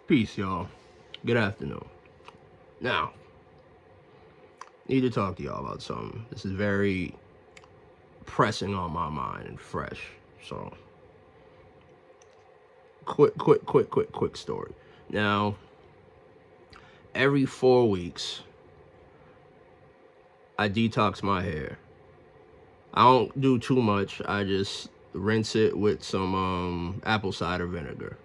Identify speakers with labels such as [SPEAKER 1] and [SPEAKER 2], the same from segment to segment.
[SPEAKER 1] Peace, y'all. Good afternoon. Now, need to talk to y'all about something. This is very pressing on my mind and fresh. So, quick story. Now, every 4 weeks, I detox my hair. I don't do too much. I just rinse it with some apple cider vinegar.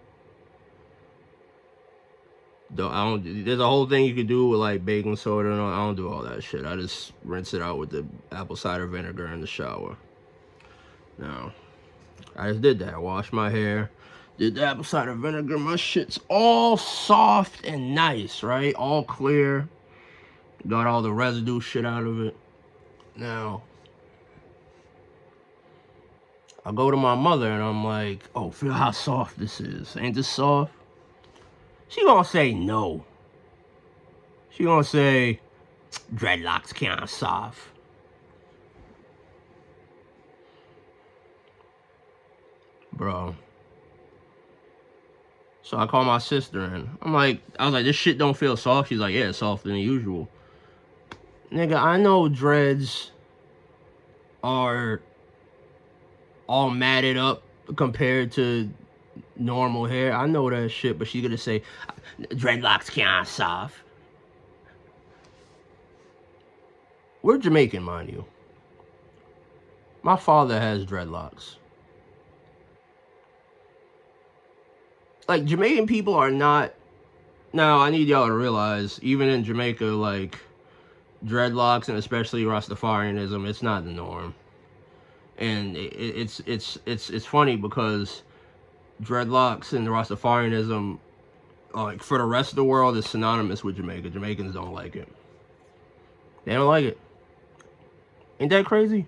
[SPEAKER 1] There's a whole thing you could do with like baking soda and all. I don't do all that shit. I just rinse it out with the apple cider vinegar in the shower. Now, I just did that. I washed my hair, did the apple cider vinegar. My shit's all soft and nice, right? All clear. Got all the residue shit out of it. Now, I go to my mother and I'm like, oh, feel how soft this is. Ain't this soft? She gonna say no. She gonna say, dreadlocks kinda soft. Bro. So I call my sister in. I was like, this shit don't feel soft. She's like, yeah, it's softer than usual. Nigga, I know dreads are all matted up compared to normal hair. I know that shit, but she's gonna say, dreadlocks kinda soft. We're Jamaican, mind you. My father has dreadlocks. Like, Jamaican people are not... Now, I need y'all to realize, even in Jamaica, like, dreadlocks and especially Rastafarianism, it's not the norm. And it's funny because dreadlocks and Rastafarianism, like, for the rest of the world, is synonymous with Jamaica. Jamaicans don't like it. They don't like it. Ain't that crazy?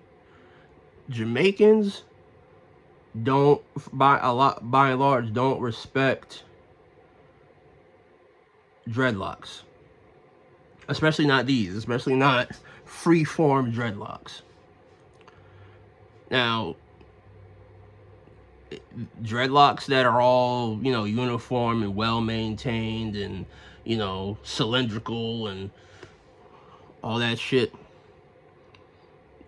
[SPEAKER 1] Jamaicans don't, by and large, don't respect dreadlocks. Especially not these. Especially not free-form dreadlocks. Now, dreadlocks that are all, you know, uniform and well-maintained and, you know, cylindrical and all that shit,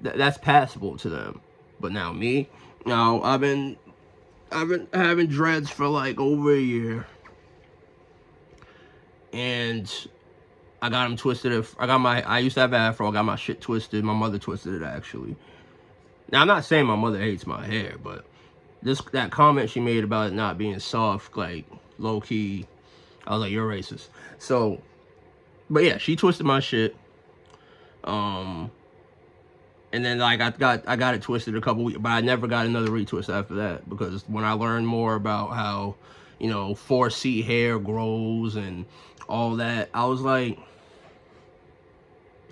[SPEAKER 1] that's passable to them. But now me, now I've been having dreads for like over a year, and I got them twisted. I used to have an afro. I got my shit twisted. My mother twisted it actually. Now I'm not saying my mother hates my hair, but that comment she made about it not being soft, like low key, I was like, you're racist. So, but yeah, she twisted my shit. And then like I got it twisted a couple weeks, but I never got another retwist after that, because when I learned more about how, you know, 4C hair grows and all that, I was like,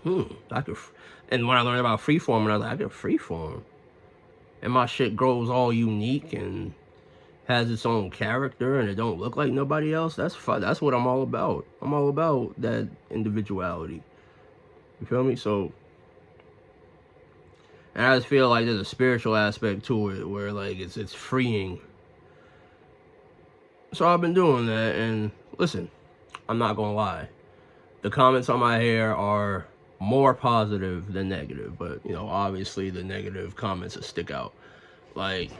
[SPEAKER 1] I could. And when I learned about freeform, I was like, I could freeform, and my shit grows all unique and has its own character, and it don't look like nobody else. That's fun. That's what I'm all about. I'm all about that individuality. You feel me? So. And I just feel like there's a spiritual aspect to it where like it's freeing. So I've been doing that, and listen, I'm not gonna lie. The comments on my hair are more positive than negative, but you know, obviously the negative comments that stick out. Like,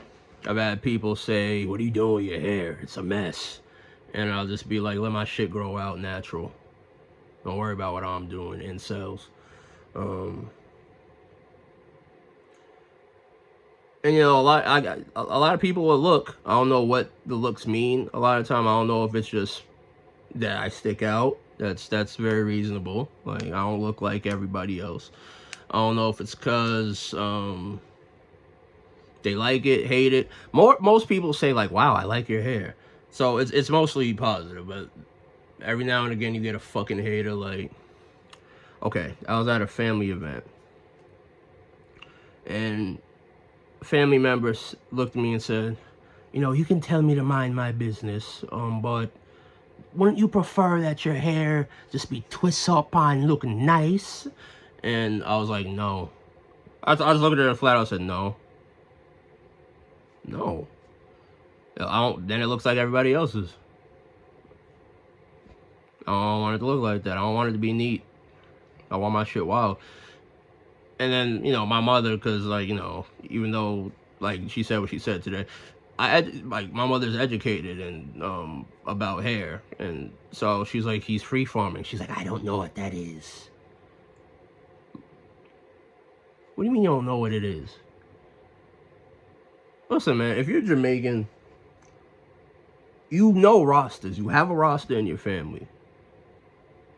[SPEAKER 1] I've had people say, what are you doing with your hair? It's a mess. And I'll just be like, let my shit grow out natural. Don't worry about what I'm doing, incels. And you know, a lot of people will look. I don't know what the looks mean. A lot of time, I don't know if it's just that I stick out. That's very reasonable. Like, I don't look like everybody else. I don't know if it's because they like it, hate it. Most people say like, "Wow, I like your hair." So it's mostly positive, but every now and again you get a fucking hater. Like, okay, I was at a family event, and family members looked at me and said, you know, you can tell me to mind my business, but wouldn't you prefer that your hair just be twisted up and look nice? And I was like, no. I was looking at her flat. I said, no. I don't. Then it looks like everybody else's. I don't want it to look like that. I don't want it to be neat. I want my shit wild. And then, my mother, because, like, even though, like, she said what she said today, like, my mother's educated and about hair. And so she's like, he's free farming. She's like, I don't know what that is. What do you mean you don't know what it is? Listen, man, if you're Jamaican, you know Rastas. You have a Rasta in your family.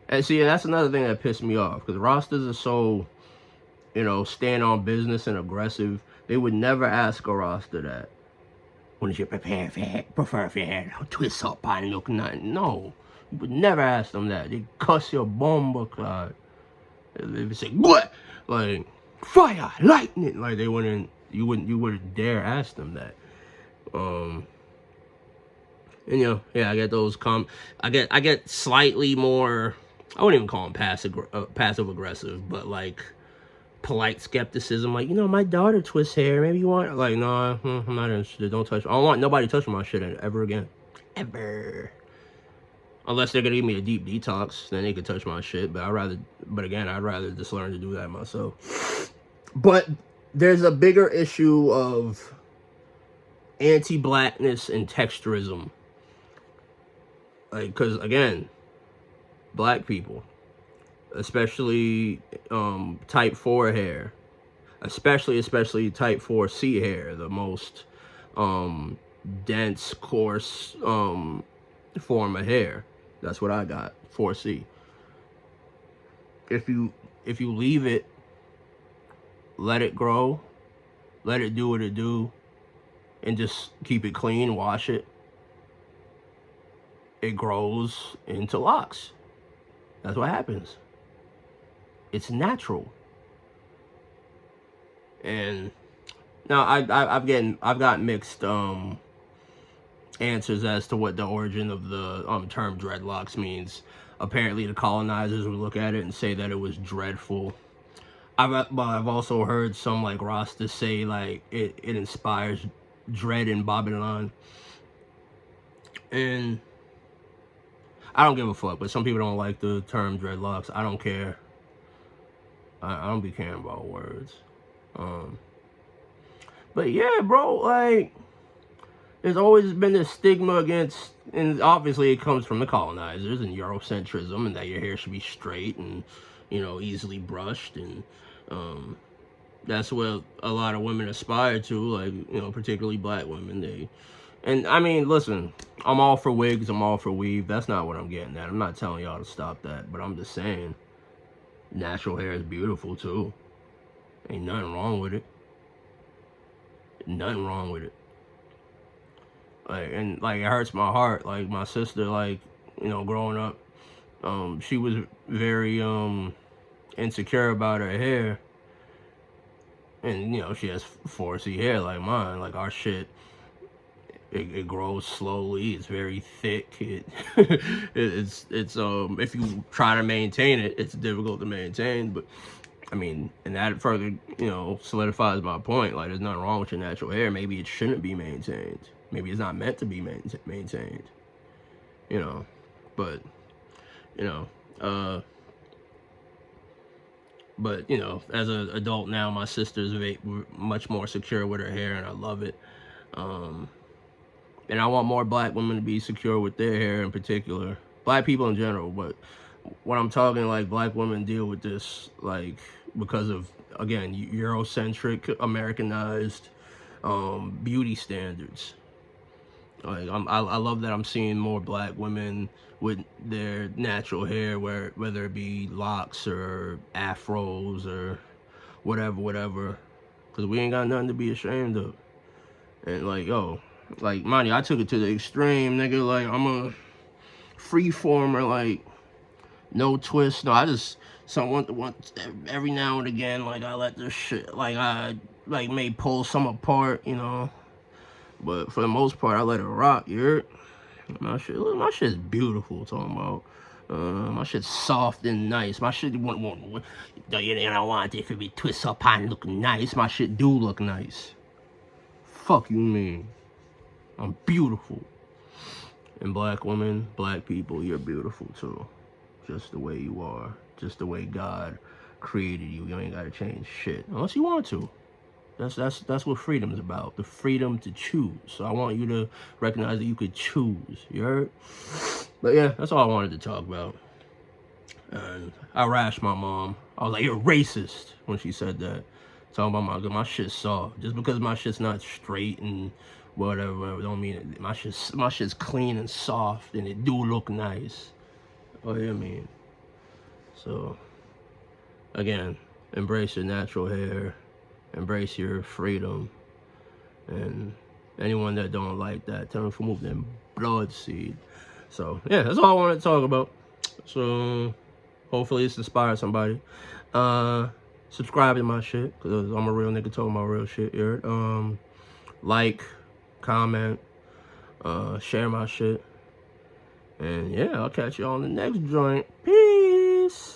[SPEAKER 1] And see, that's another thing that pissed me off, because Rastas are so, stand on business and aggressive. They would never ask a Rasta that. When did you prefer for your hair? Twist up and look nice. No. You would never ask them that. They cuss your bomba cloud. They would say, what? Like, fire, lightning. Like, you wouldn't dare ask them that. And yeah, I get those I get slightly more, I wouldn't even call them passive aggressive, but like polite skepticism. Like, my daughter twists hair. Maybe you want, like, no, I'm not interested. Don't touch. I don't want nobody touching my shit ever again. Ever. Unless they're gonna give me a deep detox, then they could touch my shit. But I'd rather just learn to do that myself. But there's a bigger issue of anti-blackness and texturism. Like, because again, black people, especially type 4 hair, especially type 4C hair, the most dense, coarse form of hair. That's what I got, 4C. If you leave it, let it grow, let it do what it do, and just keep it clean, wash it, it grows into locks. That's what happens. It's natural. And now I've got mixed answers as to what the origin of the term dreadlocks means. Apparently the colonizers would look at it and say that it was dreadful. I've also heard some like Rastas say like it inspires dread in Babylon. And I don't give a fuck, but some people don't like the term dreadlocks. I don't care. I don't be caring about words. But yeah, bro, like, there's always been this stigma against, and obviously it comes from the colonizers and Eurocentrism, and that your hair should be straight and, easily brushed, and that's what a lot of women aspire to, like, particularly black women. And I mean, listen, I'm all for wigs, I'm all for weave. That's not what I'm getting at. I'm not telling y'all to stop that, but I'm just saying, natural hair is beautiful too. Ain't nothing wrong with it. Nothing wrong with it. Like, and like, it hurts my heart. Like, my sister, like, growing up, she was very insecure about her hair. And she has 4C hair like mine. Like, our shit, it grows slowly. It's very thick. It's if you try to maintain it, it's difficult to maintain. But I mean, and that further, solidifies my point. Like, there's nothing wrong with your natural hair. Maybe it shouldn't be maintained. Maybe it's not meant to be maintained. But, but, as an adult now, my sister's much more secure with her hair, and I love it. And I want more black women to be secure with their hair in particular. Black people in general, but when I'm talking, like, black women deal with this, like, because of, again, Eurocentric, Americanized beauty standards. Like, I love that I'm seeing more black women with their natural hair, whether it be locks or afros or whatever. Because we ain't got nothing to be ashamed of. And, like, like, mind you, I took it to the extreme, nigga. Like, I'm a freeformer, like, no twist. No, I just every now and again, like, I let this shit, like, I like may pull some apart, but for the most part, I let it rock. You heard? My shit's beautiful. Talking about my shit's soft and nice. My shit want I want it to be twist up and look nice. My shit do look nice. Fuck you mean? I'm beautiful. And black women, black people, you're beautiful too. just the way you are, just the way God created you. You ain't gotta change shit unless you want to. That's what freedom's about. The freedom to choose. So I want you to recognize that you could choose. You heard? But yeah, that's all I wanted to talk about. And I rashed my mom. I was like, "You're racist," when she said that. Talking about my shit's soft. Just because my shit's not straight and whatever, don't mean it. My shit's clean and soft, and it do look nice. Oh yeah, man. So again, embrace your natural hair, embrace your freedom, and anyone that don't like that, tell them to move them blood seed. So yeah, that's all I wanted to talk about. So hopefully it's inspired somebody. Subscribe to my shit, because I'm a real nigga talking about real shit here. Like, comment, share my shit. And yeah, I'll catch you on the next joint. Peace.